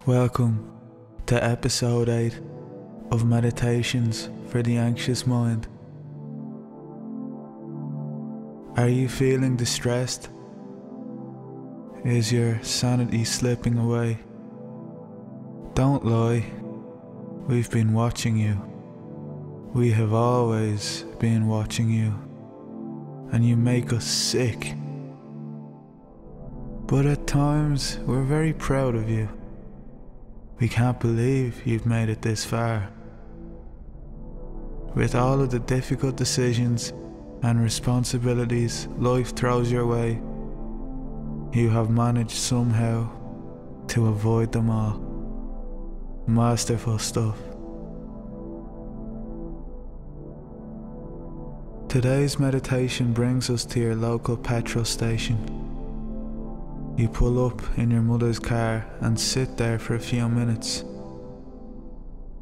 Welcome to episode 8 of Meditations for the Anxious Mind. Are you feeling distressed? Is your sanity slipping away? Don't lie, we've been watching you. We have always been watching you, and you make us sick. But at times, we're very proud of you. We can't believe you've made it this far. With all of the difficult decisions and responsibilities life throws your way, you have managed somehow to avoid them all. Masterful stuff. Today's meditation brings us to your local petrol station. You pull up in your mother's car and sit there for a few minutes.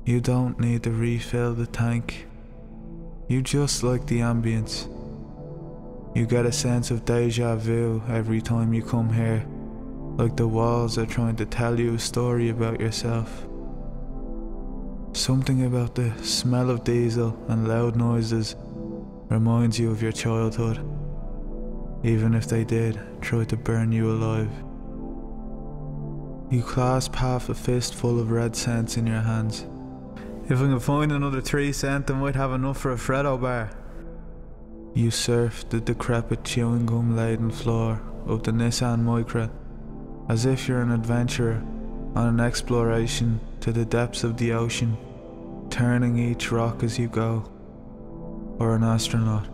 You don't need to refill the tank. You just like the ambience. You get a sense of deja vu every time you come here, like the walls are trying to tell you a story about yourself. Something about the smell of diesel and loud noises reminds you of your childhood, even if they did try to burn you alive. You clasp half a fistful of red cents in your hands. If I can find another 3 cents, I might have enough for a Freddo bar. You surf the decrepit chewing gum laden floor of the Nissan Micra as if you're an adventurer on an exploration to the depths of the ocean, turning each rock as you go, or an astronaut,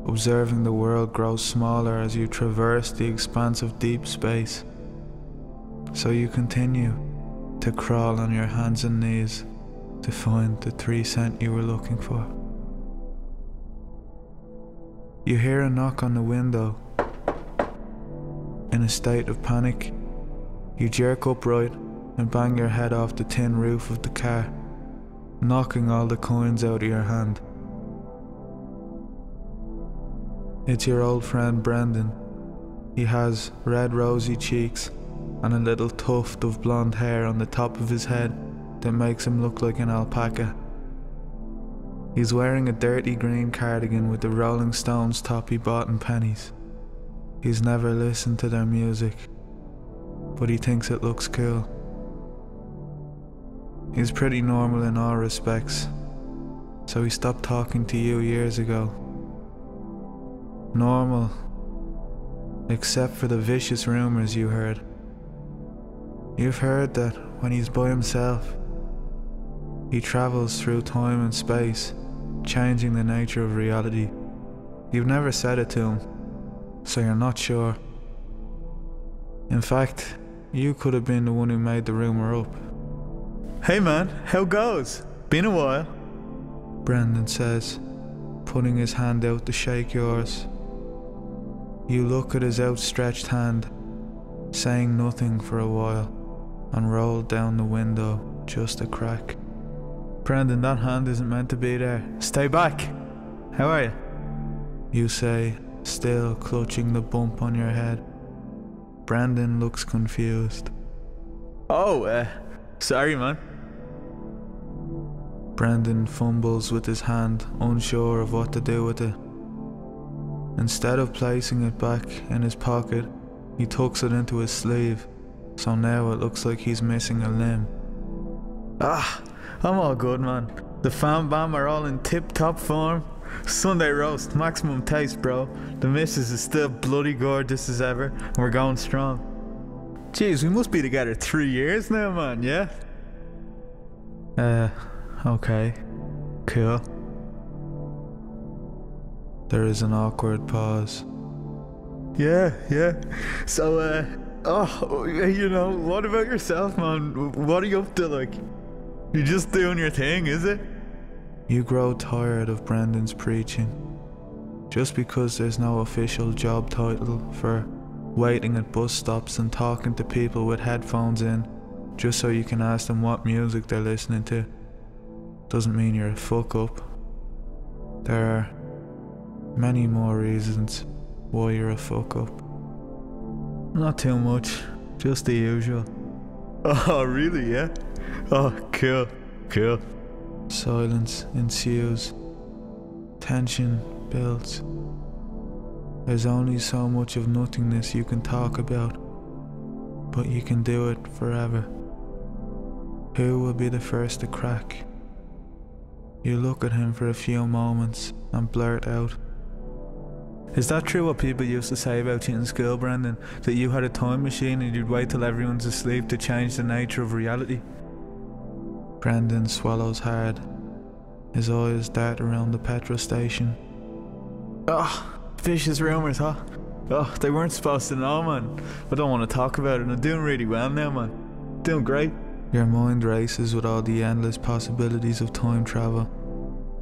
observing the world grow smaller as you traverse the expanse of deep space. So you continue to crawl on your hands and knees to find the 3 cents you were looking for. You hear a knock on the window. In a state of panic, you jerk upright and bang your head off the tin roof of the car, knocking all the coins out of your hand. It's your old friend Brendan. He has red rosy cheeks and a little tuft of blonde hair on the top of his head that makes him look like an alpaca. He's wearing a dirty green cardigan with the Rolling Stones top he bought in pennies. He's never listened to their music, but he thinks it looks cool. He's pretty normal in all respects, so he stopped talking to you years ago. Normal, except for the vicious rumors you heard. You've heard that when he's by himself, he travels through time and space, changing the nature of reality. You've never said it to him, so you're not sure. In fact, you could have been the one who made the rumor up. "Hey man, how goes? Been a while," Brendan says, putting his hand out to shake yours. You look at his outstretched hand, saying nothing for a while, and roll down the window just a crack. "Brendan, that hand isn't meant to be there. Stay back. How are you?" You say, still clutching the bump on your head. Brendan looks confused. "Oh, sorry man." Brendan fumbles with his hand, unsure of what to do with it. Instead of placing it back in his pocket, he tucks it into his sleeve, so now it looks like he's missing a limb. I'm all good man. The fam bam are all in tip-top form. Sunday roast, maximum taste bro. The missus is still bloody gorgeous as ever, and we're going strong. Jeez, we must be together 3 years now man, yeah? Okay. Cool. There is an awkward pause. Yeah. So, what about yourself, man? What are you up to, like? You're just doing your thing, is it? You grow tired of Brendan's preaching. Just because there's no official job title for waiting at bus stops and talking to people with headphones in, just so you can ask them what music they're listening to, doesn't mean you're a fuck up. There are many more reasons why you're a fuck up. Not too much, just the usual. Oh, really, yeah? Oh, cool, cool. Silence ensues. Tension builds. There's only so much of nothingness you can talk about, but you can do it forever. Who will be the first to crack? You look at him for a few moments and blurt out, Is that true what people used to say about you in school, Brendan? That you had a time machine and you'd wait till everyone's asleep to change the nature of reality? Brendan swallows hard. His eyes dart around the petrol station. Oh, vicious rumours, huh? Oh, they weren't supposed to know, man. I don't want to talk about it. I'm doing really well now, man. Doing great. Your mind races with all the endless possibilities of time travel.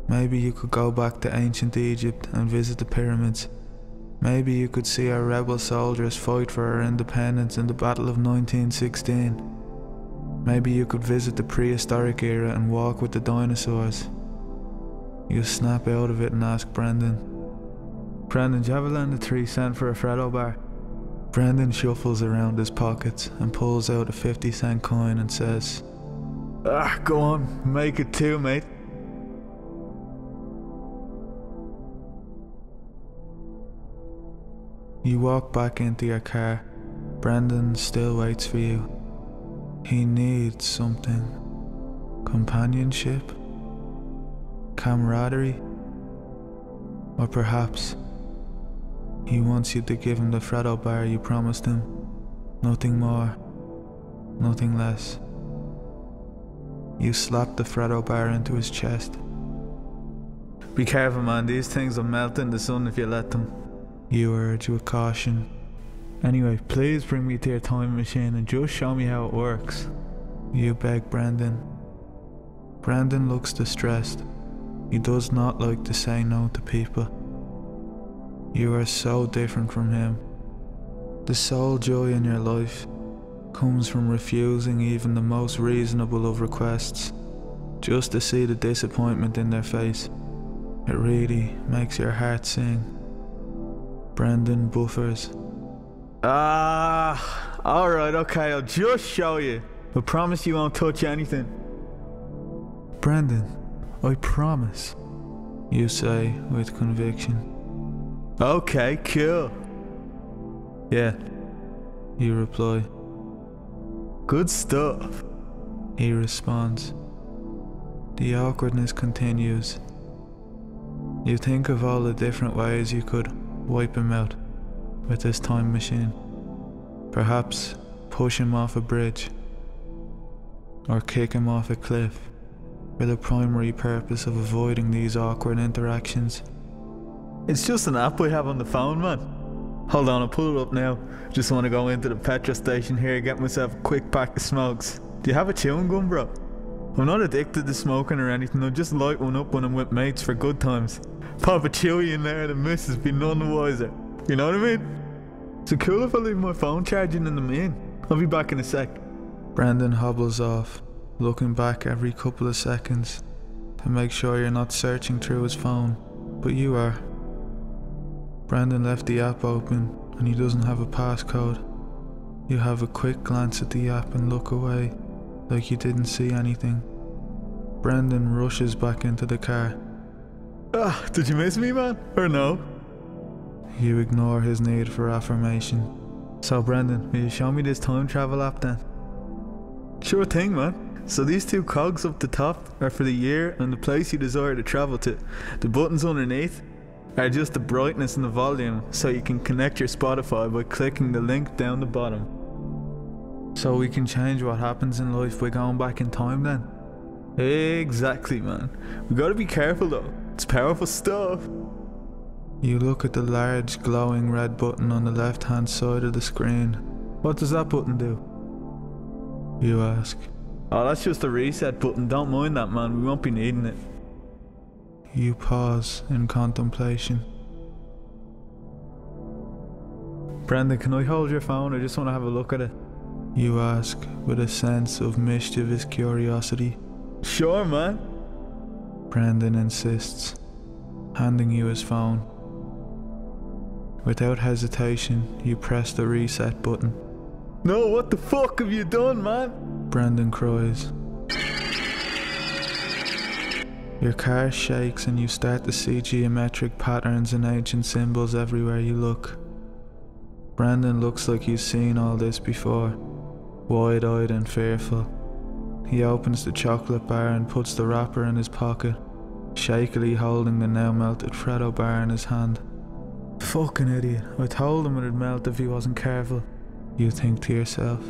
Maybe you could go back to ancient Egypt and visit the pyramids. Maybe you could see our rebel soldiers fight for our independence in the Battle of 1916. Maybe you could visit the prehistoric era and walk with the dinosaurs. You snap out of it and ask Brendan, Brendan, do you ever lend a 3 cent for a Freddo bar? Brendan shuffles around his pockets and pulls out a 50-cent coin and says, Ah, go on, make it 2, mate. You walk back into your car. Brendan still waits for you. He needs something. Companionship? Camaraderie? Or perhaps he wants you to give him the Freddo bar you promised him. Nothing more, nothing less. You slap the Freddo bar into his chest. Be careful, man, these things will melt in the sun if you let them. You urge with caution. Anyway, please bring me to your time machine and just show me how it works. You beg Brendan. Brendan looks distressed. He does not like to say no to people. You are so different from him. The sole joy in your life comes from refusing even the most reasonable of requests, just to see the disappointment in their face. It really makes your heart sing. Brendan buffers. Alright, okay, I'll just show you. I promise you won't touch anything. Brendan, I promise, you say with conviction. Okay, cool. Yeah, You reply. good stuff. He responds. The awkwardness continues. You think of all the different ways you could wipe him out with this time machine. Perhaps push him off a bridge, or kick him off a cliff, for the primary purpose of avoiding these awkward interactions. It's just an app I have on the phone, man. Hold on, I'll pull it up now. Just want to go into the petrol station here, get myself a quick pack of smokes. Do you have a chewing gum, bro? I'm not addicted to smoking or anything, I'll just light one up when I'm with mates for good times. Pop a chewy in there, the missus be none the wiser. You know what I mean? So cool if I leave my phone charging in the main. I'll be back in a sec. Brendan hobbles off, looking back every couple of seconds to make sure you're not searching through his phone, but you are. Brendan left the app open and he doesn't have a passcode. You have a quick glance at the app and look away, like you didn't see anything. Brendan rushes back into the car. Did you miss me, man? Or no? You ignore his need for affirmation. So Brendan, will you show me this time travel app then? Sure thing, man. So these 2 cogs up the top are for the year and the place you desire to travel to. The buttons underneath are just the brightness and the volume, so you can connect your Spotify by clicking the link down the bottom. So we can change what happens in life by going back in time then? Exactly, man. We gotta be careful though. It's powerful stuff. You look at the large glowing red button on the left hand side of the screen. What does that button do? You ask. Oh, that's just a reset button. Don't mind that, man. We won't be needing it. You pause in contemplation. Brendan, can I hold your phone? I just want to have a look at it. You ask with a sense of mischievous curiosity. Sure, man. Brendan insists, handing you his phone. Without hesitation, you press the reset button. No, what the fuck have you done, man? Brendan cries. Your car shakes and you start to see geometric patterns and ancient symbols everywhere you look. Brendan looks like he's seen all this before, wide-eyed and fearful. He opens the chocolate bar and puts the wrapper in his pocket, shakily holding the now melted Freddo bar in his hand. Fucking idiot, I told him it'd melt if he wasn't careful, you think to yourself.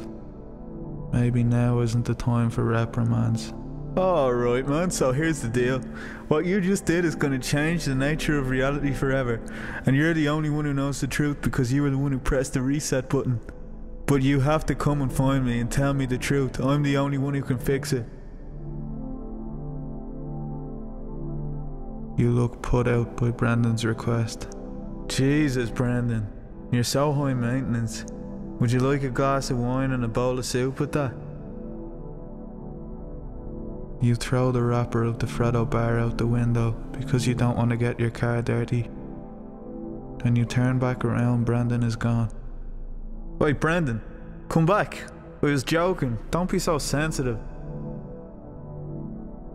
Maybe now isn't the time for reprimands. Alright man, so here's the deal. What you just did is going to change the nature of reality forever. And you're the only one who knows the truth because you were the one who pressed the reset button. But you have to come and find me and tell me the truth. I'm the only one who can fix it. You look put out by Brendan's request. Jesus, Brendan. You're so high maintenance. Would you like a glass of wine and a bowl of soup with that? You throw the wrapper of the Freddo bar out the window because you don't want to get your car dirty. When you turn back around, Brendan is gone. Wait, Brendan, come back. I was joking. Don't be so sensitive.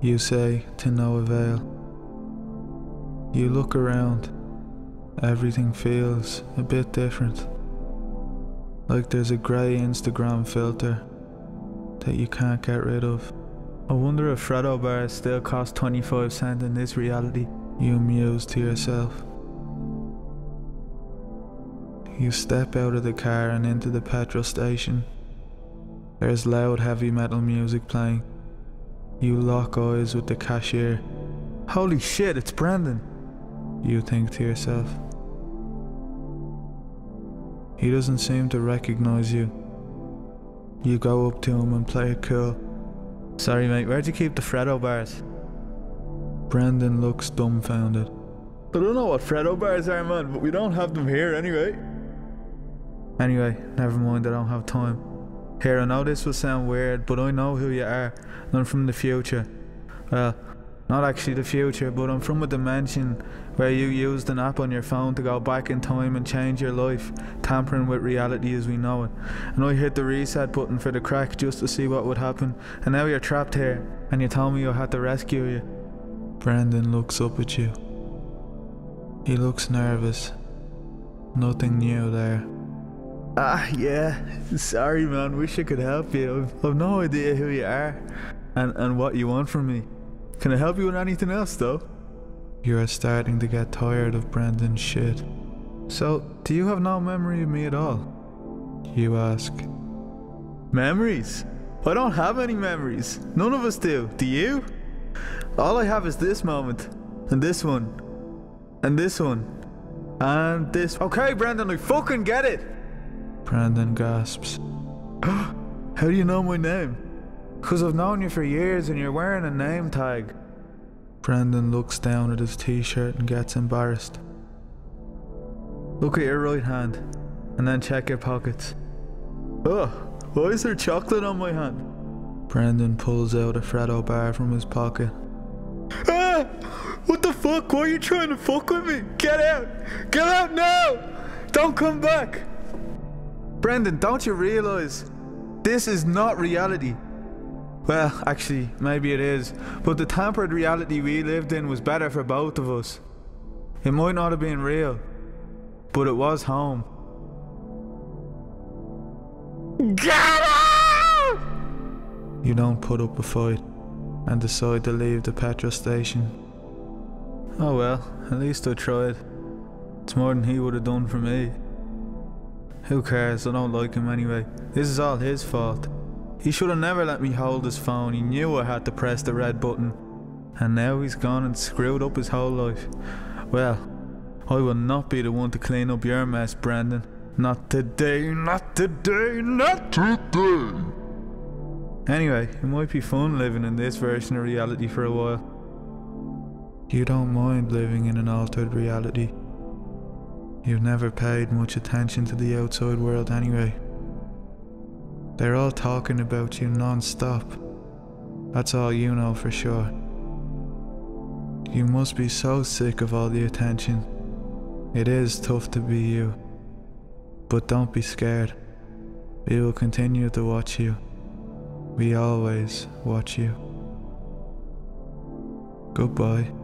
You say, to no avail. You look around. Everything feels a bit different. Like there's a grey Instagram filter that you can't get rid of. I wonder if Freddo bars still cost 25 cents in this reality. You muse to yourself. You step out of the car and into the petrol station. There's loud heavy metal music playing. You lock eyes with the cashier. Holy shit, it's Brendan, you think to yourself. He doesn't seem to recognize you. You go up to him and play it cool. Sorry mate, where'd you keep the Freddo bars? Brendan looks dumbfounded. I don't know what Freddo bars are, man, but we don't have them here anyway. Anyway, never mind, I don't have time. Here, I know this will sound weird, but I know who you are, and I'm from the future. Well, not actually the future, but I'm from a dimension where you used an app on your phone to go back in time and change your life, tampering with reality as we know it. And I hit the reset button for the crack just to see what would happen, and now you're trapped here, and you told me I had to rescue you. Brendan looks up at you. He looks nervous. Nothing new there. Ah, yeah. Sorry, man. Wish I could help you. I've no idea who you are and what you want from me. Can I help you with anything else, though? You are starting to get tired of Brendan's shit. So, do you have no memory of me at all? You ask. Memories? I don't have any memories. None of us do. Do you? All I have is this moment. And this one. And this one. And this. Okay, Brendan, I fucking get it! Brendan gasps. How do you know my name? Because I've known you for years and you're wearing a name tag. Brendan looks down at his t-shirt and gets embarrassed. Look at your right hand and then check your pockets. Ugh, why is there chocolate on my hand? Brendan pulls out a Freddo bar from his pocket. Ah! What the fuck? Why are you trying to fuck with me? Get out! Get out now! Don't come back! Brendan, don't you realise? This is not reality. Well, actually, maybe it is, but the tampered reality we lived in was better for both of us. It might not have been real, but it was home. Get out! You don't put up a fight and decide to leave the petrol station. Oh well, at least I tried. It's more than he would have done for me. Who cares? I don't like him anyway. This is all his fault. He should have never let me hold his phone. He knew I had to press the red button. And now he's gone and screwed up his whole life. Well, I will not be the one to clean up your mess, Brendan. Not today, not today, not today. Anyway, it might be fun living in this version of reality for a while. You don't mind living in an altered reality. You've never paid much attention to the outside world anyway. They're all talking about you non-stop. That's all you know for sure. You must be so sick of all the attention. It is tough to be you. But don't be scared. We will continue to watch you. We always watch you. Goodbye.